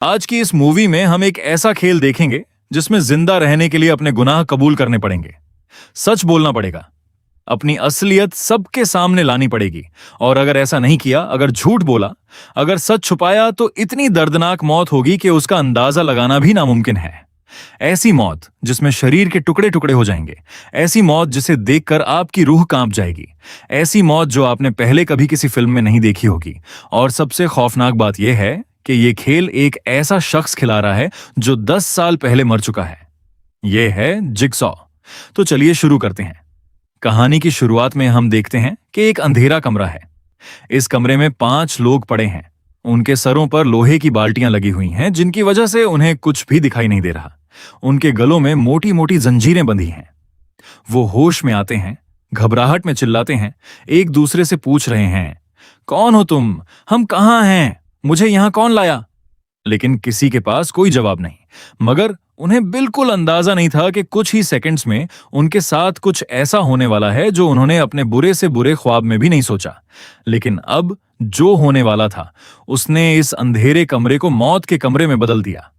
आज की इस मूवी में हम एक ऐसा खेल देखेंगे जिसमें जिंदा रहने के लिए अपने गुनाह कबूल करने पड़ेंगे। सच बोलना पड़ेगा, अपनी असलियत सबके सामने लानी पड़ेगी। और अगर ऐसा नहीं किया, अगर झूठ बोला, अगर सच छुपाया, तो इतनी दर्दनाक मौत होगी कि उसका अंदाजा लगाना भी नामुमकिन है। ऐसी मौत जिसमें शरीर के टुकड़े टुकड़े हो जाएंगे, ऐसी मौत जिसे देखकर आपकी रूह कांप जाएगी, ऐसी मौत जो आपने पहले कभी किसी फिल्म में नहीं देखी होगी। और सबसे खौफनाक बात यह है कि यह खेल एक ऐसा शख्स खिला रहा है जो 10 साल पहले मर चुका है। यह है जिगसॉ। तो चलिए शुरू करते हैं। कहानी की शुरुआत में हम देखते हैं कि एक अंधेरा कमरा है। इस कमरे में 5 लोग पड़े हैं। उनके सरों पर लोहे की बाल्टियां लगी हुई हैं, जिनकी वजह से उन्हें कुछ भी दिखाई नहीं दे रहा। उनके गलों में मोटी मोटी जंजीरें बंधी हैं। वो होश में आते हैं, घबराहट में चिल्लाते हैं, एक दूसरे से पूछ रहे हैं, कौन हो तुम? हम कहां हैं? मुझे यहां कौन लाया? लेकिन किसी के पास कोई जवाब नहीं। मगर उन्हें बिल्कुल अंदाजा नहीं था कि कुछ ही सेकंड्स में उनके साथ कुछ ऐसा होने वाला है जो उन्होंने अपने बुरे से बुरे ख्वाब में भी नहीं सोचा। लेकिन अब जो होने वाला था, उसने इस अंधेरे कमरे को मौत के कमरे में बदल दिया।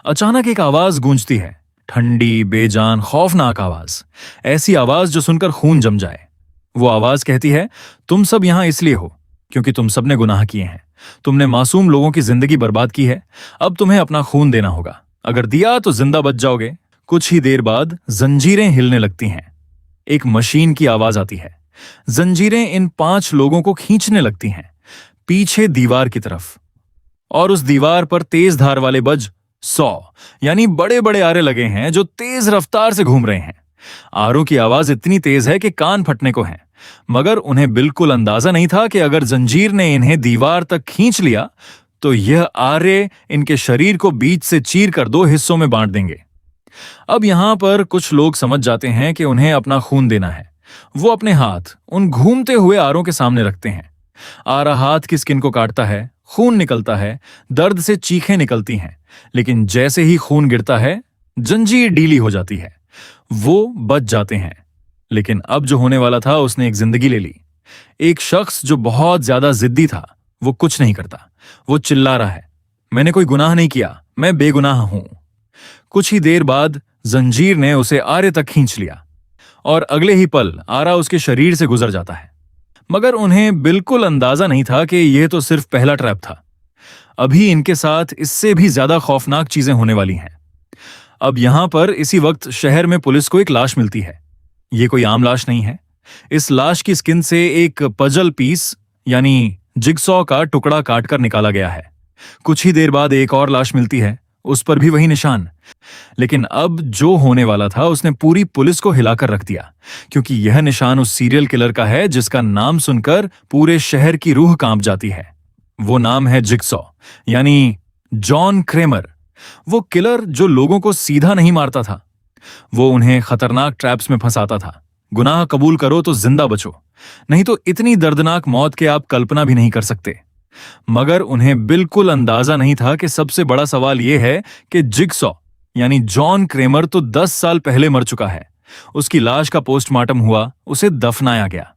अचानक एक आवाज गूंजती है, ठंडी, बेजान, खौफनाक आवाज। ऐसी आवाज जो सुनकर खून जम जाए। वो आवाज कहती है, तुम सब यहां इसलिए हो क्योंकि तुम सबने गुनाह किए हैं। तुमने मासूम लोगों की जिंदगी बर्बाद की है। अब तुम्हें अपना खून देना होगा। अगर दिया तो जिंदा बच जाओगे। कुछ ही देर बाद जंजीरें हिलने लगती हैं। एक मशीन की आवाज आती है। जंजीरें इन 5 लोगों को खींचने लगती हैं पीछे दीवार की तरफ। और उस दीवार पर तेज धार वाले बज 100 यानी बड़े बड़े आरे लगे हैं जो तेज रफ्तार से घूम रहे हैं। आरों की आवाज इतनी तेज है कि कान फटने को हैं। मगर उन्हें बिल्कुल अंदाजा नहीं था कि अगर जंजीर ने इन्हें दीवार तक खींच लिया तो यह आरे इनके शरीर को बीच से चीर कर 2 हिस्सों में बांट देंगे। अब यहां पर कुछ लोग समझ जाते हैं कि उन्हें अपना खून देना है। वो अपने हाथ उन घूमते हुए आरों के सामने रखते हैं। आरा हाथ की स्किन को काटता है, खून निकलता है, दर्द से चीखें निकलती हैं। लेकिन जैसे ही खून गिरता है, जंजीर ढीली हो जाती है। वो बच जाते हैं। लेकिन अब जो होने वाला था, उसने एक जिंदगी ले ली। एक शख्स जो बहुत ज्यादा जिद्दी था, वो कुछ नहीं करता। वो चिल्ला रहा है, मैंने कोई गुनाह नहीं किया, मैं बेगुनाह हूं। कुछ ही देर बाद जंजीर ने उसे आरे तक खींच लिया और अगले ही पल आरा उसके शरीर से गुजर जाता है। मगर उन्हें बिल्कुल अंदाजा नहीं था कि यह तो सिर्फ पहला ट्रैप था। अभी इनके साथ इससे भी ज्यादा खौफनाक चीजें होने वाली हैं। अब यहां पर इसी वक्त शहर में पुलिस को एक लाश मिलती है। ये कोई आम लाश नहीं है। इस लाश की स्किन से एक पजल पीस यानी जिगसॉ का टुकड़ा काटकर निकाला गया है। कुछ ही देर बाद एक और लाश मिलती है, उस पर भी वही निशान। लेकिन अब जो होने वाला था, उसने पूरी पुलिस को हिलाकर रख दिया, क्योंकि यह निशान उस सीरियल किलर का है जिसका नाम सुनकर पूरे शहर की रूह कांप जाती है। वो नाम है जिगसॉ, यानी जॉन क्रेमर। वो किलर जो लोगों को सीधा नहीं मारता था, वो उन्हें खतरनाक ट्रैप्स में फंसाता था। गुनाह कबूल करो तो जिंदा बचो, नहीं तो इतनी दर्दनाक मौत के आप कल्पना भी नहीं कर सकते। मगर उन्हें बिल्कुल अंदाजा नहीं था कि सबसे बड़ा सवाल यह है कि जिगसॉ यानी जॉन क्रेमर तो 10 साल पहले मर चुका है। उसकी लाश का पोस्टमार्टम हुआ, उसे दफनाया गया।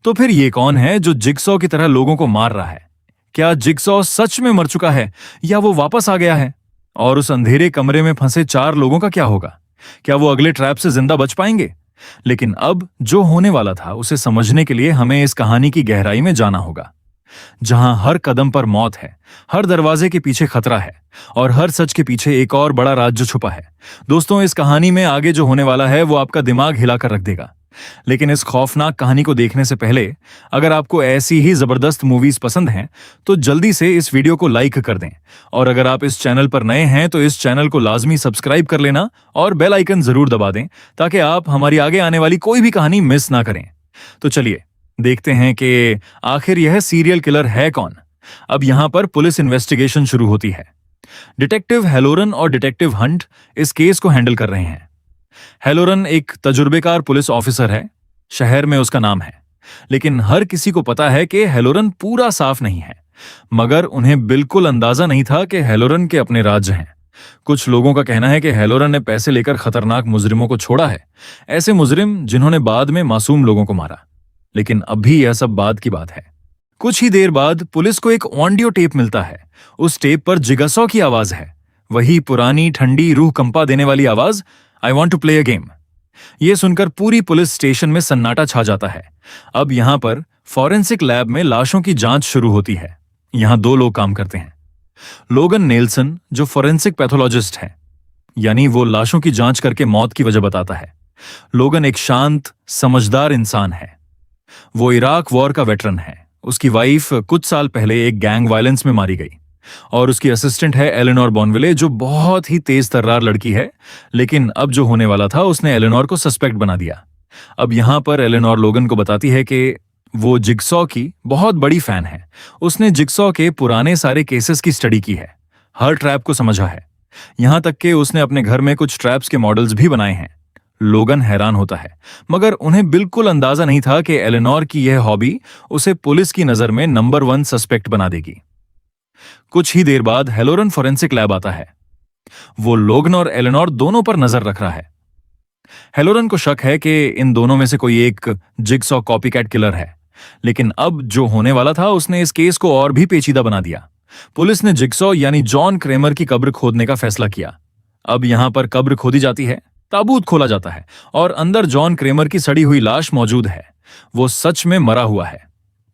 तो फिर ये कौन है जो जिगसॉ की तरह लोगों को मार रहा है? क्या जिगसॉ सच में मर चुका है या वो वापस आ गया है? और उस अंधेरे कमरे में फंसे 4 लोगों का क्या होगा? क्या वो अगले ट्रैप से जिंदा बच पाएंगे? लेकिन अब जो होने वाला था, उसे समझने के लिए हमें इस कहानी की गहराई में जाना होगा, जहां हर कदम पर मौत है, हर दरवाजे के पीछे खतरा है और हर सच के पीछे एक और बड़ा राज जो छुपा है। दोस्तों, इस कहानी में आगे जो होने वाला है वो आपका दिमाग हिलाकर रख देगा। लेकिन इस खौफनाक कहानी को देखने से पहले, अगर आपको ऐसी ही जबरदस्त मूवीज पसंद हैं तो जल्दी से इस वीडियो को लाइक कर दें। और अगर आप इस चैनल पर नए हैं तो इस चैनल को लाजमी सब्सक्राइब कर लेना और बेल आइकन जरूर दबा दें, ताकि आप हमारी आगे आने वाली कोई भी कहानी मिस ना करें। तो चलिए देखते हैं कि आखिर यह सीरियल किलर है कौन। अब यहां पर पुलिस इन्वेस्टिगेशन शुरू होती है। डिटेक्टिव हेलोरन और डिटेक्टिव हंट इस केस को हैंडल कर रहे हैं। हेलोरन एक तजुर्बेकार पुलिस ऑफिसर है, शहर में उसका नाम है। लेकिन हर किसी को पता है कि हेलोरन पूरा साफ नहीं है। मगर उन्हें बिल्कुल अंदाजा नहीं था कि हेलोरन के अपने राज्य हैं। कुछ लोगों का कहना है कि हेलोरन ने पैसे लेकर खतरनाक मुजरिमों को छोड़ा है, ऐसे मुजरिम जिन्होंने बाद में मासूम लोगों को मारा। लेकिन अभी यह सब बाद की बात है। कुछ ही देर बाद पुलिस को एक ऑडियो टेप मिलता है। उस टेप पर जिगसॉ की आवाज है, वही पुरानी ठंडी रूह कंपा देने वाली आवाज, I want to play a game. यह सुनकर पूरी पुलिस स्टेशन में सन्नाटा छा जाता है। अब यहां पर फॉरेंसिक लैब में लाशों की जांच शुरू होती है। यहां दो लोग काम करते हैं। लोगन नेल्सन जो फॉरेंसिक पैथोलॉजिस्ट है, यानी वो लाशों की जांच करके मौत की वजह बताता है। लोगन एक शांत समझदार इंसान है। वो इराक वॉर का वेटरन है। उसकी वाइफ कुछ साल पहले एक गैंग वायलेंस में मारी गई और उसकी असिस्टेंट है एलेनोर बॉनविले, जो बहुत ही तेज तर्रार लड़की है। लेकिन अब जो होने वाला था उसने एलेनोर को सस्पेक्ट बना दिया। अब यहां पर एलेनोर लोगन को बताती है कि वो जिगसॉ की बहुत बड़ी फैन है। उसने जिगसॉ के पुराने सारे केसेस की स्टडी की है, हर ट्रैप को समझा है। यहां तक कि उसने अपने घर में कुछ ट्रैप्स के मॉडल्स भी बनाए हैं। लोगन हैरान होता है, मगर उन्हें बिल्कुल अंदाजा नहीं था कि एलेनोर की यह हॉबी उसे पुलिस की नजर में नंबर 1 सस्पेक्ट बना देगी। कुछ ही देर बाद हेलोरन फॉरेंसिक लैब आता है। वो लोगन और एलेनोर दोनों पर नजर रख रहा है। हेलोरन को शक है कि इन दोनों में से कोई एक जिगसॉ कॉपीकैट किलर है। लेकिन अब जो होने वाला था उसने इस केस को और भी पेचीदा बना दिया। पुलिस ने जिगसॉ यानी जॉन क्रेमर की कब्र खोदने का फैसला किया। अब यहां पर कब्र खोदी जाती है, ताबूत खोला जाता है और अंदर जॉन क्रेमर की सड़ी हुई लाश मौजूद है। वो सच में मरा हुआ है।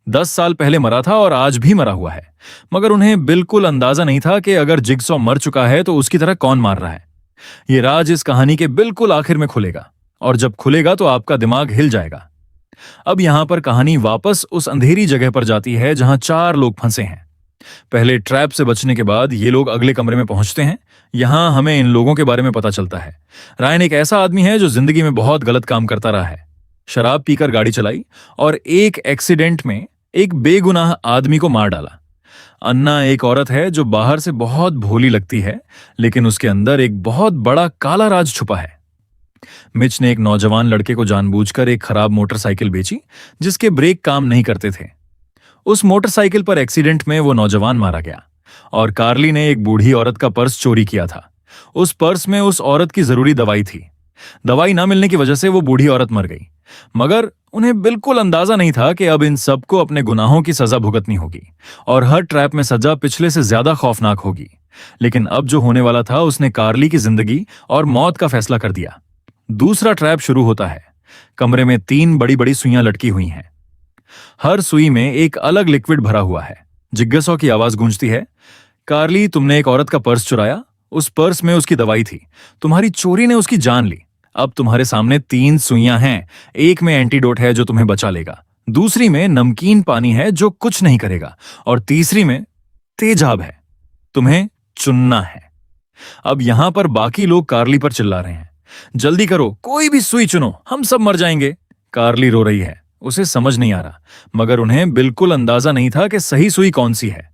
10 साल पहले मरा था और आज भी मरा हुआ है। मगर उन्हें बिल्कुल अंदाजा नहीं था कि अगर जिगसॉ मर चुका है तो उसकी तरह कौन मार रहा है। ये राज इस कहानी के बिल्कुल आखिर में खुलेगा, और जब खुलेगा तो आपका दिमाग हिल जाएगा। अब यहां पर कहानी वापस उस अंधेरी जगह पर जाती है जहां 4 लोग फंसे हैं। पहले ट्रैप से बचने के बाद ये लोग अगले कमरे में पहुंचते हैं। यहां हमें इन लोगों के बारे में पता चलता है। रायन एक ऐसा आदमी है जो जिंदगी में बहुत गलत काम करता रहा है। शराब पीकर गाड़ी चलाई और एक एक्सीडेंट में एक बेगुनाह आदमी को मार डाला। अन्ना एक औरत है जो बाहर से बहुत भोली लगती है, लेकिन उसके अंदर एक बहुत बड़ा काला राज छुपा है। मिच ने एक नौजवान लड़के को जानबूझकर एक खराब मोटरसाइकिल बेची जिसके ब्रेक काम नहीं करते थे। उस मोटरसाइकिल पर एक्सीडेंट में वो नौजवान मारा गया। और कार्ली ने एक बूढ़ी औरत का पर्स चोरी किया था। उस पर्स में उस औरत की जरूरी दवाई थी। दवाई ना मिलने की वजह से वो बूढ़ी औरत मर गई। मगर उन्हें बिल्कुल अंदाजा नहीं था कि अब इन सबको अपने गुनाहों की सजा भुगतनी होगी और हर ट्रैप में सजा पिछले से ज्यादा खौफनाक होगी। लेकिन अब जो होने वाला था उसने कार्ली की जिंदगी और मौत का फैसला कर दिया। दूसरा ट्रैप शुरू होता है। कमरे में 3 बड़ी बड़ी सुइयां लटकी हुई हैं। हर सुई में एक अलग लिक्विड भरा हुआ है। जिग्गसॉ की आवाज गूंजती है, कार्ली, तुमने एक औरत का पर्स चुराया। उस पर्स में उसकी दवाई थी। तुम्हारी चोरी ने उसकी जान ली। अब तुम्हारे सामने 3 सुइयां हैं। एक में एंटीडोट है जो तुम्हें बचा लेगा, दूसरी में नमकीन पानी है जो कुछ नहीं करेगा, और तीसरी में तेजाब है। तुम्हें चुनना है। अब यहां पर बाकी लोग कार्ली पर चिल्ला रहे हैं, जल्दी करो, कोई भी सुई चुनो, हम सब मर जाएंगे। कार्ली रो रही है, उसे समझ नहीं आ रहा, मगर उन्हें बिल्कुल अंदाजा नहीं था कि सही सुई कौन सी है।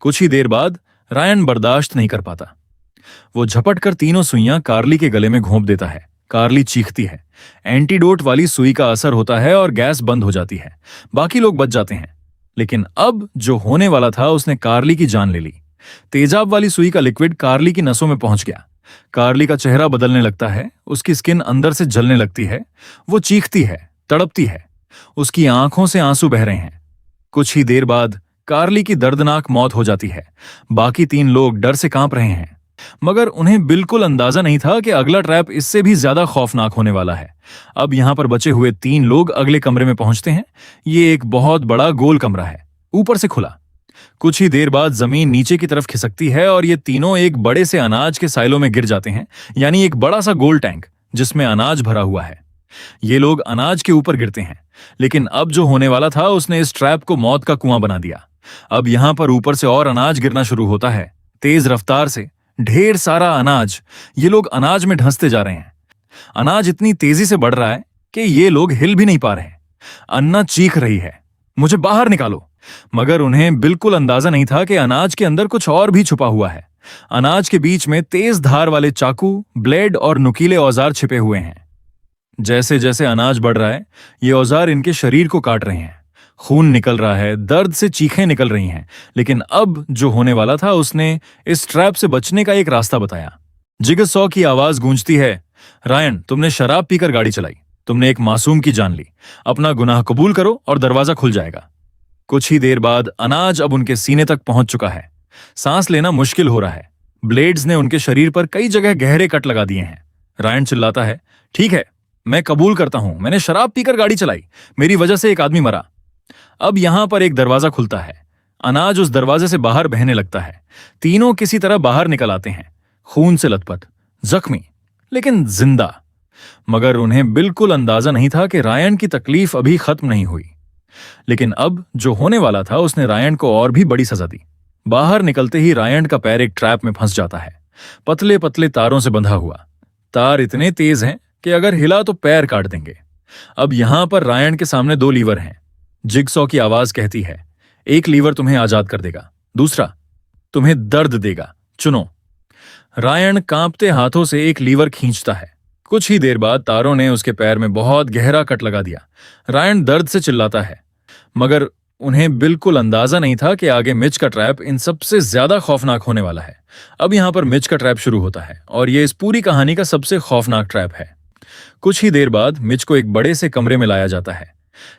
कुछ ही देर बाद रायन बर्दाश्त नहीं कर पाता। वो झपट कर तीनों सुइयां कार्ली के गले में घोंप देता है। कार्ली चीखती है। एंटीडोट वाली सुई का असर होता है और गैस बंद हो जाती है। बाकी लोग बच जाते हैं। लेकिन अब जो होने वाला था उसने कार्ली की जान ले ली। तेजाब वाली सुई का लिक्विड कार्ली की नसों में पहुंच गया। कार्ली का चेहरा बदलने लगता है, उसकी स्किन अंदर से जलने लगती है। वो चीखती है, तड़पती है, उसकी आंखों से आंसू बह रहे हैं। कुछ ही देर बाद कार्ली की दर्दनाक मौत हो जाती है। बाकी 3 लोग डर से कांप रहे हैं, मगर उन्हें बिल्कुल अंदाजा नहीं था कि अगला ट्रैप इससे भी ज्यादा खौफनाक होने वाला है। अब यहां पर बचे हुए 3 लोग अगले कमरे में पहुंचते हैं। ये एक बहुत बड़ा गोल कमरा है, ऊपर से खुला। कुछ ही देर बाद जमीन नीचे की तरफ खिसकती है और ये तीनों एक बड़े से अनाज के साइलों में गिर जाते हैं, यानी एक बड़ा सा गोल टैंक जिसमें अनाज भरा हुआ है। ये लोग अनाज के ऊपर गिरते हैं, लेकिन अब जो होने वाला था उसने इस ट्रैप को मौत का कुआं बना दिया। अब यहां पर ऊपर से और अनाज गिरना शुरू होता है, तेज रफ्तार से, ढेर सारा अनाज। ये लोग अनाज में ढंसते जा रहे हैं। अनाज इतनी तेजी से बढ़ रहा है कि ये लोग हिल भी नहीं पा रहे। अन्ना चीख रही है, मुझे बाहर निकालो। मगर उन्हें बिल्कुल अंदाजा नहीं था कि अनाज के अंदर कुछ और भी छुपा हुआ है। अनाज के बीच में तेज धार वाले चाकू, ब्लेड और नुकीले औजार छिपे हुए हैं। जैसे जैसे अनाज बढ़ रहा है, ये औजार इनके शरीर को काट रहे हैं। खून निकल रहा है, दर्द से चीखें निकल रही हैं। लेकिन अब जो होने वाला था उसने इस ट्रैप से बचने का एक रास्ता बताया। जिगसॉ की आवाज गूंजती है, रायन, तुमने शराब पीकर गाड़ी चलाई। तुमने एक मासूम की जान ली। अपना गुनाह कबूल करो और दरवाजा खुल जाएगा। कुछ ही देर बाद अनाज अब उनके सीने तक पहुंच चुका है। सांस लेना मुश्किल हो रहा है। ब्लेड्स ने उनके शरीर पर कई जगह गहरे कट लगा दिए हैं। रायन चिल्लाता है, ठीक है, मैं कबूल करता हूं, मैंने शराब पीकर गाड़ी चलाई, मेरी वजह से एक आदमी मरा। अब यहां पर एक दरवाजा खुलता है। अनाज उस दरवाजे से बाहर बहने लगता है। तीनों किसी तरह बाहर निकल आते हैं, खून से लथपथ, जख्मी, लेकिन जिंदा। मगर उन्हें बिल्कुल अंदाजा नहीं था कि रायन की तकलीफ अभी खत्म नहीं हुई। लेकिन अब जो होने वाला था उसने रायन को और भी बड़ी सजा दी। बाहर निकलते ही रायन का पैर एक ट्रैप में फंस जाता है, पतले पतले तारों से बंधा हुआ। तार इतने तेज हैं कि अगर हिला तो पैर काट देंगे। अब यहां पर रायन के सामने दो लीवर हैं। जिगसॉ की आवाज कहती है, एक लीवर तुम्हें आजाद कर देगा, दूसरा तुम्हें दर्द देगा, चुनो। रायन कांपते हाथों से एक लीवर खींचता है। कुछ ही देर बाद तारों ने उसके पैर में बहुत गहरा कट लगा दिया। रायन दर्द से चिल्लाता है, मगर उन्हें बिल्कुल अंदाजा नहीं था कि आगे मिच का ट्रैप इन सबसे ज्यादा खौफनाक होने वाला है। अब यहां पर मिच का ट्रैप शुरू होता है और यह इस पूरी कहानी का सबसे खौफनाक ट्रैप है। कुछ ही देर बाद मिच को एक बड़े से कमरे में लाया जाता है।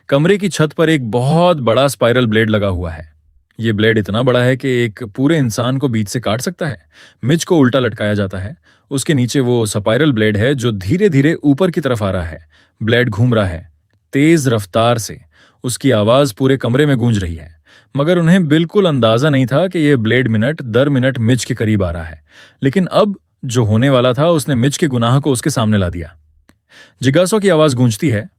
कमरे की छत पर एक बहुत बड़ा स्पाइरल ब्लेड लगा हुआ है। यह ब्लेड इतना बड़ा है कि एक पूरे इंसान को बीच से काट सकता है। मिच को उल्टा लटकाया जाता है। उसके नीचे वो स्पाइरल ब्लेड है जो धीरे धीरे ऊपर की तरफ आ रहा है। ब्लेड घूम रहा है तेज रफ्तार से। उसकी आवाज पूरे कमरे में गूंज रही है, मगर उन्हें बिल्कुल अंदाजा नहीं था कि यह ब्लेड मिनट दर मिनट मिच के करीब आ रहा है। लेकिन अब जो होने वाला था उसने मिच के गुनाह को उसके सामने ला दिया। जिगासो की आवाज गूंजती है,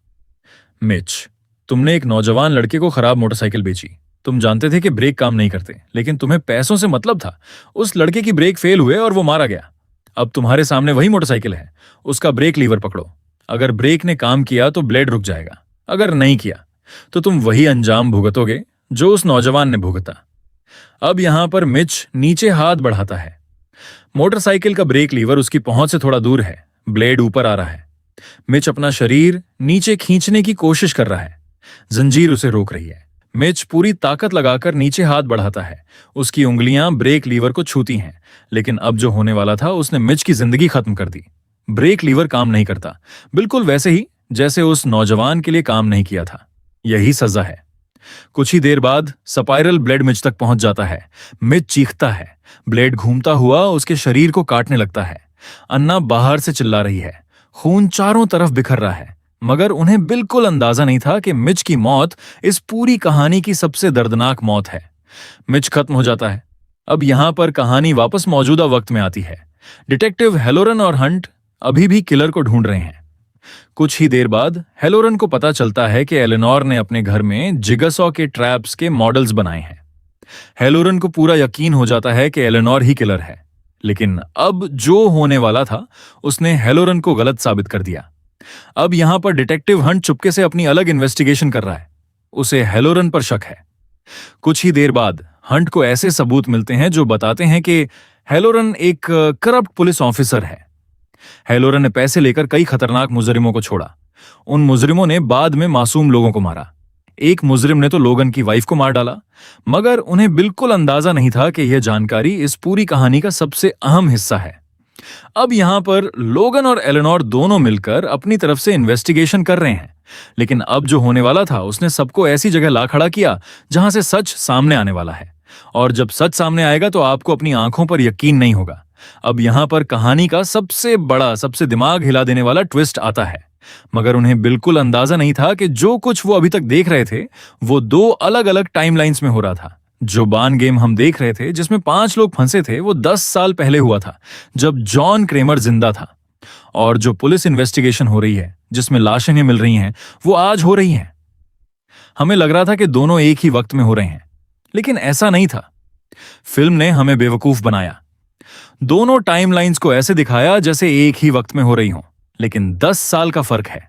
मिच, तुमने एक नौजवान लड़के को खराब मोटरसाइकिल बेची। तुम जानते थे कि ब्रेक काम नहीं करते, लेकिन तुम्हें पैसों से मतलब था। उस लड़के की ब्रेक फेल हुए और वो मारा गया। अब तुम्हारे सामने वही मोटरसाइकिल है, उसका ब्रेक लीवर पकड़ो। अगर ब्रेक ने काम किया तो ब्लेड रुक जाएगा, अगर नहीं किया तो तुम वही अंजाम भुगतोगे जो उस नौजवान ने भुगता। अब यहां पर मिच नीचे हाथ बढ़ाता है। मोटरसाइकिल का ब्रेक लीवर उसकी पहुंच से थोड़ा दूर है। ब्लेड ऊपर आ रहा है। मिच अपना शरीर नीचे खींचने की कोशिश कर रहा है। जंजीर उसे रोक रही है। मिच पूरी ताकत लगाकर नीचे हाथ बढ़ाता है। उसकी उंगलियां ब्रेक लीवर को छूती हैं, लेकिन अब जो होने वाला था उसने मिच की जिंदगी खत्म कर दी। ब्रेक लीवर काम नहीं करता, बिल्कुल वैसे ही जैसे उस नौजवान के लिए काम नहीं किया था। यही सजा है। कुछ ही देर बाद स्पाइरल ब्लेड मिच तक पहुंच जाता है। मिच चीखता है। ब्लेड घूमता हुआ उसके शरीर को काटने लगता है। अन्ना बाहर से चिल्ला रही है। खून चारों तरफ बिखर रहा है, मगर उन्हें बिल्कुल अंदाजा नहीं था कि मिच की मौत इस पूरी कहानी की सबसे दर्दनाक मौत है। मिच खत्म हो जाता है। अब यहां पर कहानी वापस मौजूदा वक्त में आती है। डिटेक्टिव हेलोरन और हंट अभी भी किलर को ढूंढ रहे हैं। कुछ ही देर बाद हेलोरन को पता चलता है कि एलेनोर ने अपने घर में जिगसॉ के ट्रैप्स के मॉडल्स बनाए हैं। हेलोरन को पूरा यकीन हो जाता है कि एलेनोर ही किलर है, लेकिन अब जो होने वाला था उसने हेलोरन को गलत साबित कर दिया। अब यहां पर डिटेक्टिव हंट चुपके से अपनी अलग इन्वेस्टिगेशन कर रहा है। उसे हेलोरन पर शक है। कुछ ही देर बाद हंट को ऐसे सबूत मिलते हैं जो बताते हैं कि हेलोरन एक करप्ट पुलिस ऑफिसर है। हेलोरन ने पैसे लेकर कई खतरनाक मुजरिमों को छोड़ा। उन मुजरिमों ने बाद में मासूम लोगों को मारा। एक मुजरिम ने तो लोगन की वाइफ को मार डाला, मगर उन्हें बिल्कुल अंदाजा नहीं था कि यह जानकारी इस पूरी कहानी का सबसे अहम हिस्सा है। अब यहां पर लोगन और एलेनोर दोनों मिलकर अपनी तरफ से इन्वेस्टिगेशन कर रहे हैं, लेकिन अब जो होने वाला था उसने सबको ऐसी जगह ला खड़ा किया जहां से सच सामने आने वाला है। और जब सच सामने आएगा तो आपको अपनी आंखों पर यकीन नहीं होगा। अब यहां पर कहानी का सबसे बड़ा, सबसे दिमाग हिला देने वाला ट्विस्ट आता है, मगर उन्हें बिल्कुल अंदाजा नहीं था कि जो कुछ वो अभी तक देख रहे थे वो दो अलग अलग टाइमलाइंस में हो रहा था। जो बान गेम हम देख रहे थे जिसमें 5 लोग फंसे थे वो 10 साल पहले हुआ था, जब जॉन क्रेमर जिंदा था। और जो पुलिस इन्वेस्टिगेशन हो रही है जिसमें लाशें मिल रही हैं वो आज हो रही हैं। हमें लग रहा था कि दोनों एक ही वक्त में हो रहे हैं, लेकिन ऐसा नहीं था। फिल्म ने हमें बेवकूफ बनाया। दोनों टाइमलाइंस को ऐसे दिखाया जैसे एक ही वक्त में हो रही हों, लेकिन 10 साल का फर्क है।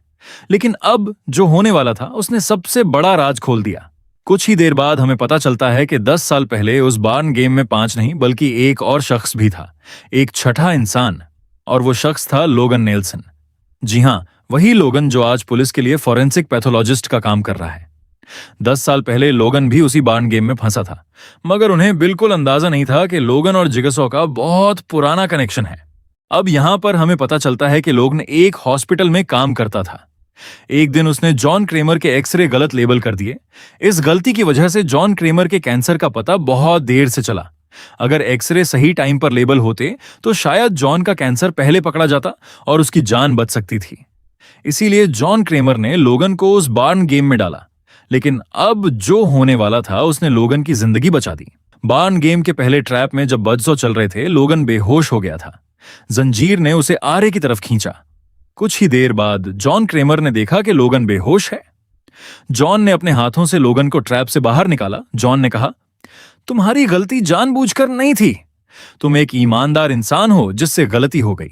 लेकिन अब जो होने वाला था उसने सबसे बड़ा राज खोल दिया। कुछ ही देर बाद हमें पता चलता है कि 10 साल पहले उस बार्न गेम में 5 नहीं बल्कि एक और शख्स भी था, एक छठा इंसान, और वो शख्स था लोगन नेल्सन। जी हां, वही लोगन जो आज पुलिस के लिए फॉरेंसिक पैथोलॉजिस्ट का काम कर रहा है। 10 साल पहले लोगन भी उसी बार्न गेम में फंसा था, मगर उन्हें बिल्कुल अंदाजा नहीं था कि लोगन और जिगसॉ का बहुत पुराना कनेक्शन है। अब यहां पर हमें पता चलता है कि लोगन एक हॉस्पिटल में काम करता था। एक दिन उसने जॉन क्रेमर के एक्सरे गलत लेबल कर दिए। इस गलती की वजह से जॉन क्रेमर के कैंसर का पता बहुत देर से चला। अगर एक्सरे सही टाइम पर लेबल होते तो शायद जॉन का कैंसर पहले पकड़ा जाता और उसकी जान बच सकती थी। इसीलिए जॉन क्रेमर ने लोगन को उस बार्न गेम में डाला। लेकिन अब जो होने वाला था उसने लोगन की जिंदगी बचा दी। बार्न गेम के पहले ट्रैप में जब बजसो चल रहे थे, लोगन बेहोश हो गया था। जंजीर ने उसे आरे की तरफ खींचा। कुछ ही देर बाद जॉन क्रेमर ने देखा कि लोगन बेहोश है। जॉन ने अपने हाथों से लोगन को ट्रैप से बाहर निकाला। जॉन ने कहा, तुम्हारी गलती जानबूझकर नहीं थी। तुम एक ईमानदार इंसान हो जिससे गलती हो गई।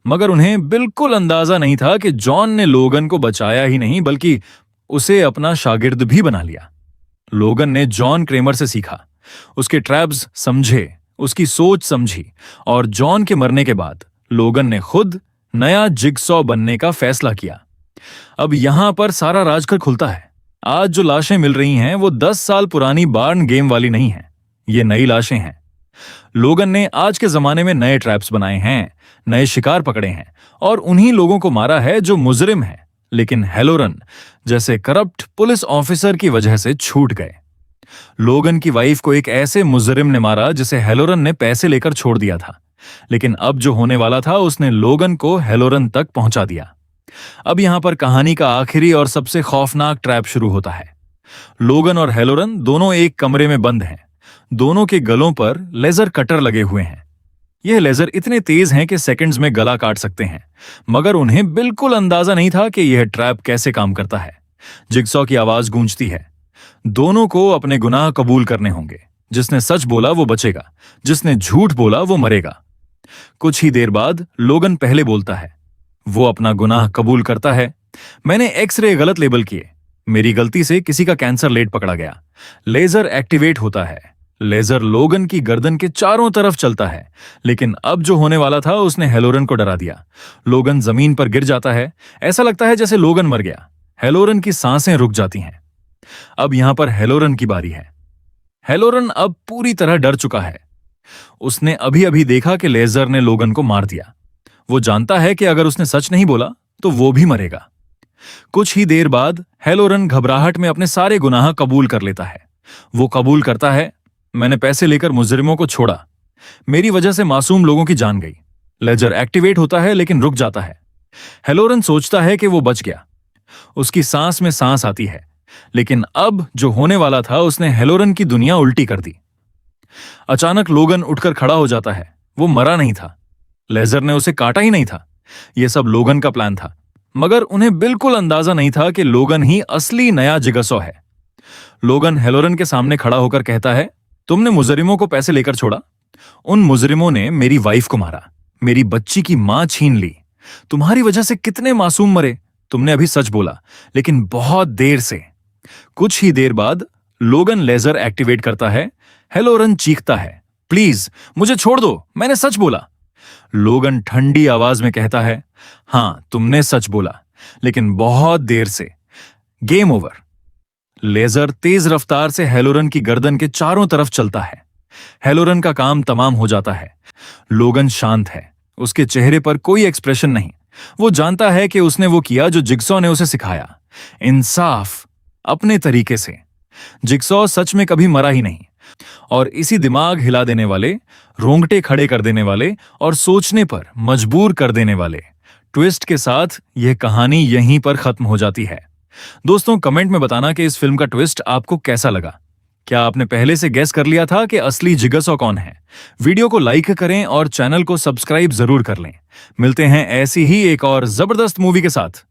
मगर उन्हें बिल्कुल अंदाजा नहीं था कि जॉन ने लोगन को बचाया ही नहीं बल्कि उसे अपना शागिर्द भी बना लिया। लोगन ने जॉन क्रेमर से सीखा, उसके ट्रैप्स समझे, उसकी सोच समझी और जॉन के मरने के बाद लोगन ने खुद नया जिगसॉ बनने का फैसला किया। अब यहां पर सारा राजकर खुलता है। आज जो लाशें मिल रही हैं वो 10 साल पुरानी बार्न गेम वाली नहीं हैं, ये नई लाशें हैं। लोगन ने आज के जमाने में नए ट्रैप्स बनाए हैं, नए शिकार पकड़े हैं और उन्हीं लोगों को मारा है जो मुजरिम हैं, लेकिन हेलोरन जैसे करप्ट पुलिस ऑफिसर की वजह से छूट गए। लोगन की वाइफ को एक ऐसे मुजरिम ने मारा जिसे हेलोरन ने पैसे लेकर छोड़ दिया था। लेकिन अब जो होने वाला था उसने लोगन को हेलोरन तक पहुंचा दिया। अब यहां पर कहानी का आखिरी और सबसे खौफनाक ट्रैप शुरू होता है। लोगन और हेलोरन दोनों एक कमरे में बंद हैं। दोनों के गलों पर लेजर कटर लगे हुए हैं। यह लेजर इतने तेज हैं कि सेकंड्स में गला काट सकते हैं। मगर उन्हें बिल्कुल अंदाजा नहीं था कि यह ट्रैप कैसे काम करता है। जिगसॉ की आवाज गूंजती है। दोनों को अपने गुनाह कबूल करने होंगे। जिसने सच बोला वो बचेगा, जिसने झूठ बोला वो मरेगा। कुछ ही देर बाद लोगन पहले बोलता है। वो अपना गुनाह कबूल करता है। मैंने एक्सरे गलत लेबल किए। मेरी गलती से किसी का कैंसर लेट पकड़ा गया। लेजर एक्टिवेट होता है। लेजर लोगन की गर्दन के चारों तरफ चलता है। लेकिन अब जो होने वाला था उसने हेलोरन को डरा दिया। लोगन जमीन पर गिर जाता है। ऐसा लगता है जैसे लोगन मर गया। हेलोरन की सांसें रुक जाती हैं। अब यहां पर हेलोरन की बारी है। हेलोरन अब पूरी तरह डर चुका है। उसने अभी अभी देखा कि लेजर ने लोगन को मार दिया। वो जानता है कि अगर उसने सच नहीं बोला तो वो भी मरेगा। कुछ ही देर बाद हेलोरन घबराहट में अपने सारे गुनाह कबूल कर लेता है। वो कबूल करता है, मैंने पैसे लेकर मुजरिमों को छोड़ा। मेरी वजह से मासूम लोगों की जान गई। लेजर एक्टिवेट होता है लेकिन रुक जाता है। हेलोरन सोचता है कि वो बच गया। उसकी सांस में सांस आती है। लेकिन अब जो होने वाला था उसने हेलोरन की दुनिया उल्टी कर दी। अचानक लोगन उठकर खड़ा हो जाता है। वो मरा नहीं था। लेजर ने उसे काटा ही नहीं था। यह सब लोगन का प्लान था। मगर उन्हें बिल्कुल अंदाजा नहीं था कि लोगन ही असली नया जिगसॉ है। लोगन हेलोरन के सामने खड़ा होकर कहता है, तुमने मुजरिमों को पैसे लेकर छोड़ा। उन मुजरिमों ने मेरी वाइफ को मारा, मेरी बच्ची की मां छीन ली। तुम्हारी वजह से कितने मासूम मरे। तुमने अभी सच बोला, लेकिन बहुत देर से। कुछ ही देर बाद लोगन लेजर एक्टिवेट करता है। हेलोरन चीखता है, प्लीज मुझे छोड़ दो, मैंने सच बोला। लोगन ठंडी आवाज में कहता है, हां तुमने सच बोला, लेकिन बहुत देर से। Game over. लेजर तेज रफ्तार से हेलोरन की गर्दन के चारों तरफ चलता है। हेलोरन का काम तमाम हो जाता है। लोगन शांत है। उसके चेहरे पर कोई एक्सप्रेशन नहीं। वो जानता है कि उसने वो किया जो जिगसॉ ने उसे सिखाया, इंसाफ, अपने तरीके से। जिगसॉ सच में कभी मरा ही नहीं। और इसी दिमाग हिला देने वाले, रोंगटे खड़े कर देने वाले और सोचने पर मजबूर कर देने वाले ट्विस्ट के साथ यह कहानी यहीं पर खत्म हो जाती है। दोस्तों, कमेंट में बताना कि इस फिल्म का ट्विस्ट आपको कैसा लगा। क्या आपने पहले से गेस कर लिया था कि असली जिगसॉ कौन है? वीडियो को लाइक करें और चैनल को सब्सक्राइब जरूर कर लें। मिलते हैं ऐसी ही एक और जबरदस्त मूवी के साथ।